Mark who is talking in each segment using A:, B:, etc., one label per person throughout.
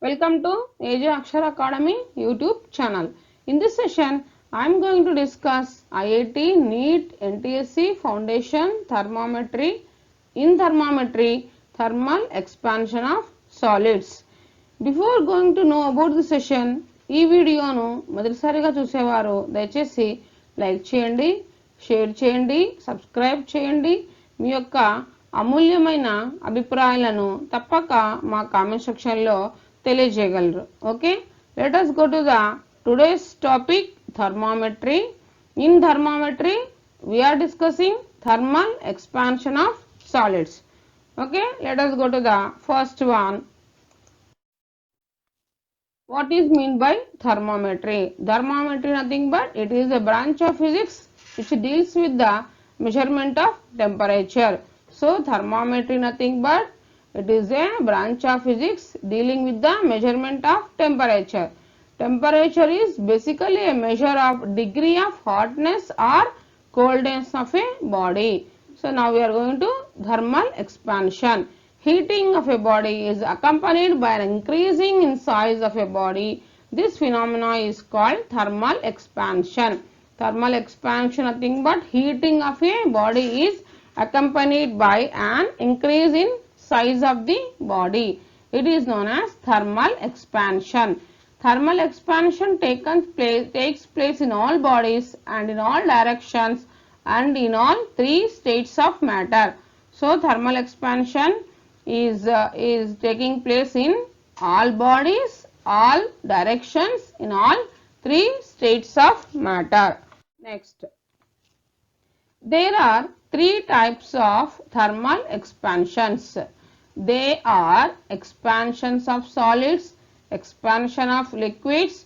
A: Welcome to AJ Akshar Academy YouTube channel. In this session, I am going to discuss IIT NEET NTSC Foundation Thermometry in Thermometry Thermal Expansion of Solids. Before going to know about the session, ఈ వీడియోను మొదటిసారిగా చూసేవారు దయచేసి like చేయండి, share చేయండి, subscribe చేయండి. మీ యొక్క అమూల్యమైన అభిప్రాయాలను తప్పక మా కామెంట్ సెక్షన్లో తెలియజేయగలరు. Okay, let us go to the today's topic thermometry. In thermometry we are discussing thermal expansion of solids. Okay, let us go to the first one. What is mean by thermometry? Thermometry nothing but it is a branch of physics which deals with the measurement of temperature. So thermometry nothing but it is a branch of physics dealing with the measurement of temperature. Temperature is basically a measure of degree of hotness or coldness of a body. So now we are going to thermal expansion. Heating of a body is accompanied by an increasing in size of a body. This phenomena is called thermal expansion. Thermal expansion nothing but heating of a body is accompanied by an increase in size of the body. It is known as thermal expansion. Thermal expansion takes place in all bodies and in all directions and in all three states of matter. So thermal expansion is taking place in all bodies, all directions, in all three states of matter. Next, there are three types of thermal expansions. They are expansions of solids, expansion of liquids,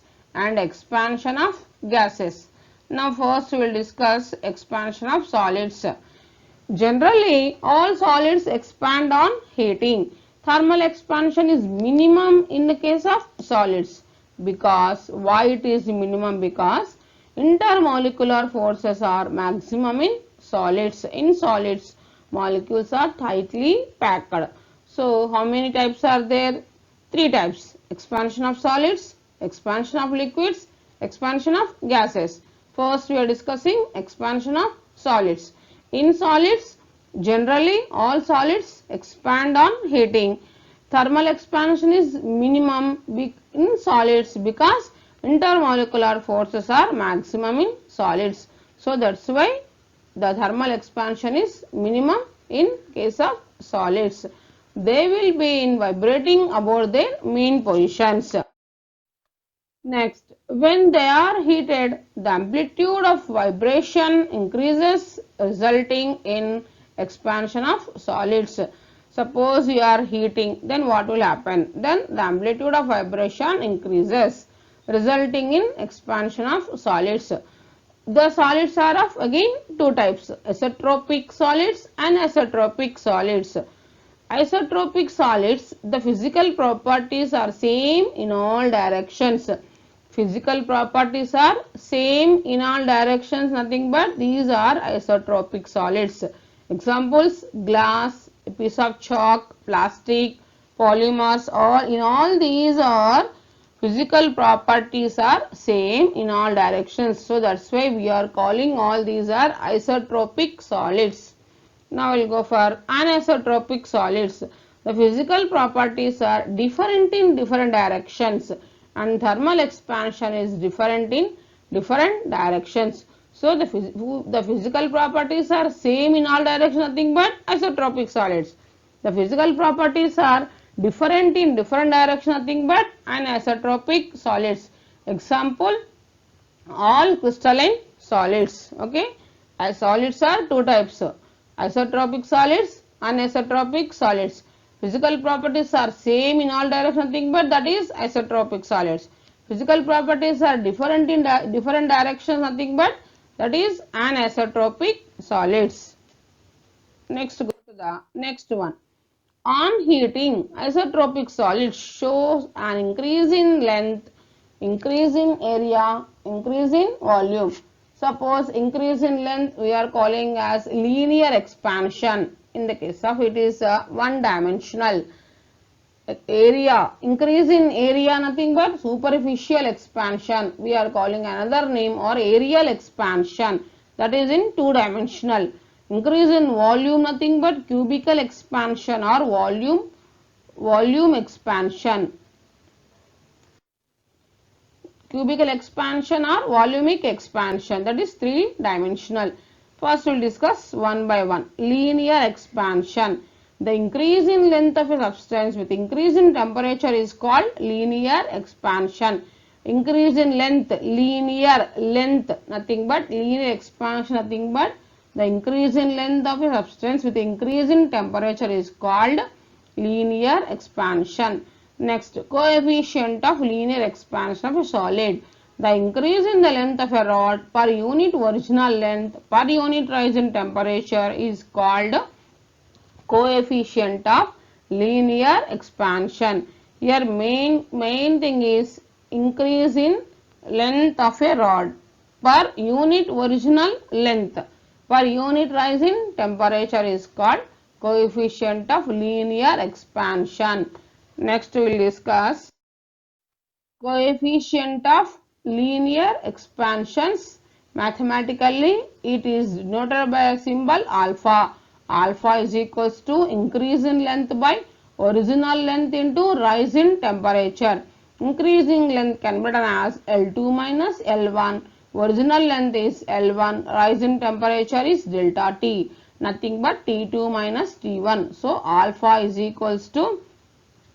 A: and expansion of gases. Now first we will discuss expansion of solids. Generally, all solids expand on heating. Thermal expansion is minimum in the case of solids. Because why it is minimum? Because intermolecular forces are maximum in solids. In solids, molecules are tightly packed. So how many types are there? Three types: expansion of solids, expansion of liquids, expansion of gases. First we are discussing expansion of solids. In solids, generally all solids expand on heating. Thermal expansion is minimum in solids because intermolecular forces are maximum in solids. So that's why the thermal expansion is minimum in case of solids. They will be in vibrating about their mean positions. Next, when they are heated, the amplitude of vibration increases, resulting in expansion of solids. Suppose you are heating, then what will happen? Then the amplitude of vibration increases, resulting in expansion of solids. The solids are of again two types: isotropic solids and azeotropic solids. Isotropic solids, the physical properties are same in all directions. Physical properties are same in all directions, nothing but these are isotropic solids. Examples: glass, a piece of chalk, plastic, polymers, all these are physical properties are same in all directions. So that's why we are calling all these are isotropic solids. Now we'll go for anisotropic solids. The physical properties are different in different directions and thermal expansion is different in different directions. So the physical properties are same in all directions, nothing but isotropic solids. The physical properties are different in different directions, nothing but anisotropic solids. Example: all crystalline solids. Okay, as solids are two types: isotropic solids, anisotropic solids. Physical properties are same in all directions, nothing but that is isotropic solids. Physical properties are different in different directions, nothing but that is anisotropic solids. Next, go to the next one. On heating, isotropic solids shows an increase in length, increase in area, increase in volume. Suppose increase in length we are calling as linear expansion. In the case of it is one dimensional. area, increase in area nothing but superficial expansion. We are calling another name or areal expansion, that is in two dimensional. Increase in volume nothing but cubical expansion or volume expansion. Cubical expansion or volumic expansion, that is three dimensional. First we will discuss one by one. Linear expansion. The increase in length of a substance with increase in temperature is called linear expansion. Increase in length, linear length, nothing but linear expansion, nothing but the increase in length of a substance with increase in temperature is called linear expansion. Next, coefficient of linear expansion of a solid. The increase in the length of a rod per unit original length per unit rise in temperature is called coefficient of linear expansion. Here main thing is increase in length of a rod per unit original length per unit rise in temperature is called coefficient of linear expansion. Next we will discuss coefficient of linear expansions. Mathematically it is denoted by a symbol alpha. Alpha is equals to increase in length by original length into rise in temperature. Increasing length can be done as L2 minus L1. Original length is L1. Rise in temperature is delta T. Nothing but T2 minus T1. So alpha is equals to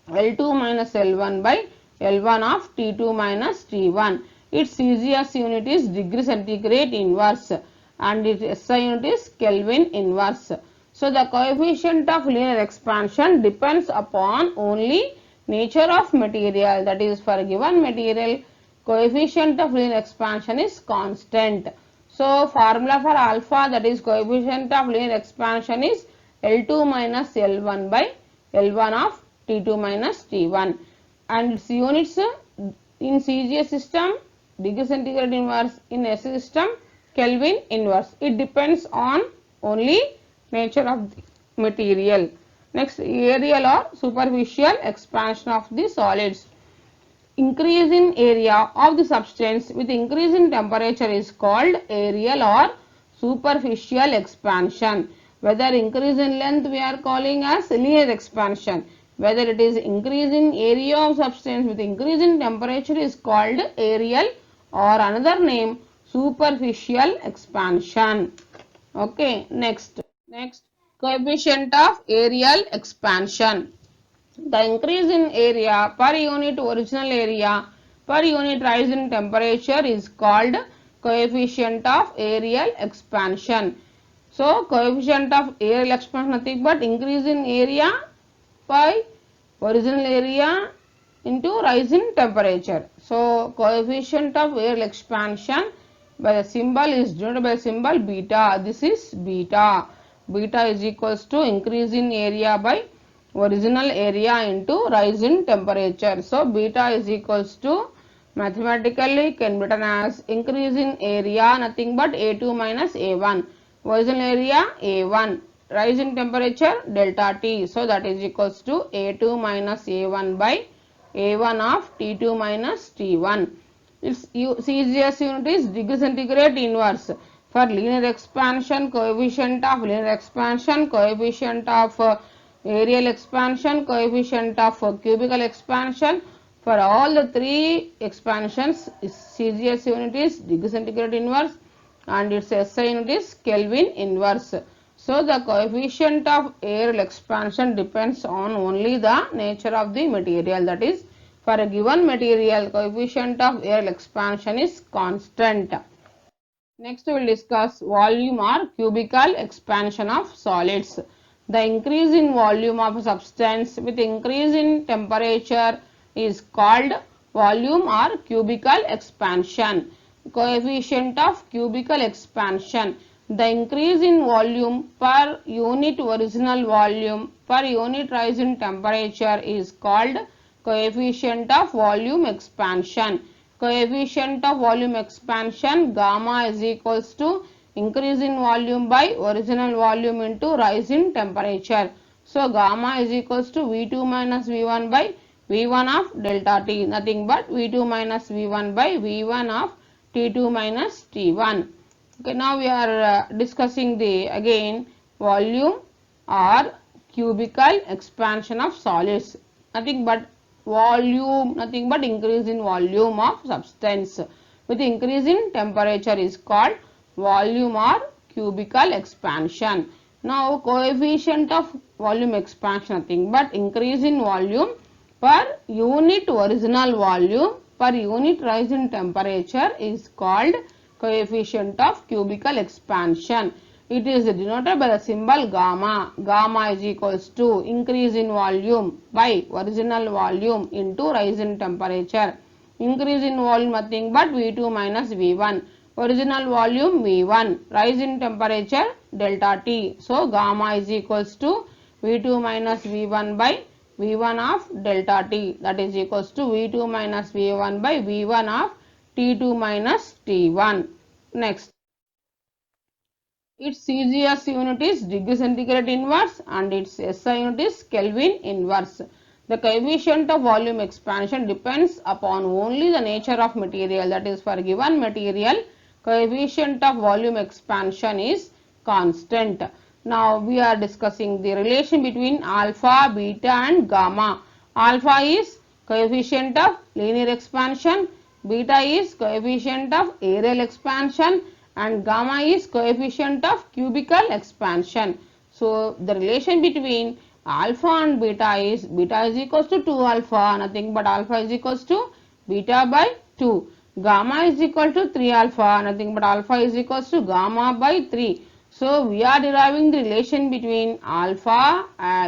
A: L2 minus L1 by L1 of T2 minus T1. Its CGS unit is degree centigrade inverse and its SI unit is Kelvin inverse. So the coefficient of linear expansion depends upon only nature of material, that is for a given material coefficient of linear expansion is constant. So formula for alpha, that is coefficient of linear expansion, is L2 minus L1 by L1 of T2 minus T1 and its units in CGS system degree centigrade inverse, in SI system Kelvin inverse. It depends on only nature of the material. Next, aerial or superficial expansion of the solids. Increase in area of the substance with increase in temperature is called aerial or superficial expansion. Whether increase in length we are calling as linear expansion. Whether it is increase in area of substance with increase in temperature is called aerial or another name superficial expansion. Okay, next coefficient of aerial expansion. The increase in area per unit original area per unit rise in temperature is called coefficient of aerial expansion. So coefficient of aerial expansion nothing but increase in area by original area into rise in temperature. So coefficient of aerial expansion by the symbol is denoted by the symbol beta. This is beta. Beta is equals to increase in area by original area into rise in temperature. So beta is equals to mathematically can be written as increase in area nothing but A2 minus A1. Original area A1. Rise in temperature delta T. So that is equals to A2 minus A1 by A1 of T2 minus T1. Its CGS unit is degree centigrade inverse. For linear expansion, coefficient of linear expansion, coefficient of aerial expansion, coefficient of cubical expansion. For all the three expansions, CGS unit is degree centigrade inverse and its SI unit is Kelvin inverse. So the coefficient of aerial expansion depends on only the nature of the material, that is for a given material coefficient of aerial expansion is constant. Next we will discuss volume or cubical expansion of solids. The increase in volume of a substance with increase in temperature is called volume or cubical expansion. Coefficient of cubical expansion. The increase in volume per unit original volume per unit rise in temperature is called coefficient of volume expansion. Coefficient of volume expansion gamma is equals to increase in volume by original volume into rise in temperature. So gamma is equals to V2 minus V1 by V1 of delta T, nothing but V2 minus V1 by V1 of T2 minus T1. Okay, now we are discussing the again volume or cubical expansion of solids, nothing but volume, nothing but increase in volume of substance with increase in temperature is called volume or cubical expansion. Now coefficient of volume expansion, nothing but increase in volume per unit original volume per unit rise in temperature is called coefficient of cubical expansion. It is denoted by the symbol gamma. Gamma is equals to increase in volume by original volume into rise in temperature. Increase in volume nothing but V2 minus V1. Original volume V1. Rise in temperature delta T. So gamma is equals to V2 minus V1 by V1 of delta T, that is equals to V2 minus V1 by V1 of T2 minus T1. Next, its CGS unit is degree centigrade inverse and its SI unit is Kelvin inverse. The coefficient of volume expansion depends upon only the nature of material, that is for given material coefficient of volume expansion is constant. Now we are discussing the relation between alpha, beta and gamma. Alpha is coefficient of linear expansion, beta is coefficient of areal expansion and gamma is coefficient of cubical expansion. So the relation between alpha and beta is equals to 2 alpha, nothing but alpha is equals to beta by 2. Gamma is equal to 3 alpha, nothing but alpha is equals to gamma by 3. So we are deriving the relation between alpha,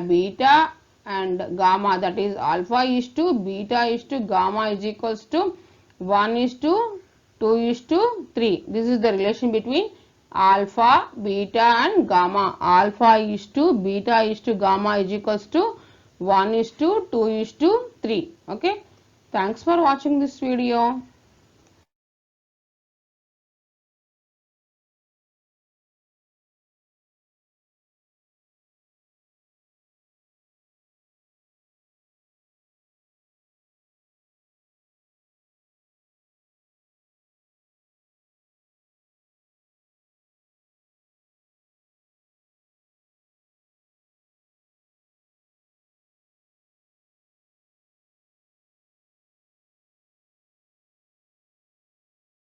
A: beta and gamma, that is alpha is to beta is to gamma is equals to 1 is to 2 is to 3. This is the relation between alpha, beta and gamma. Alpha is to beta is to gamma is equals to 1 is to 2 is to 3. Okay. Thanks for watching this video.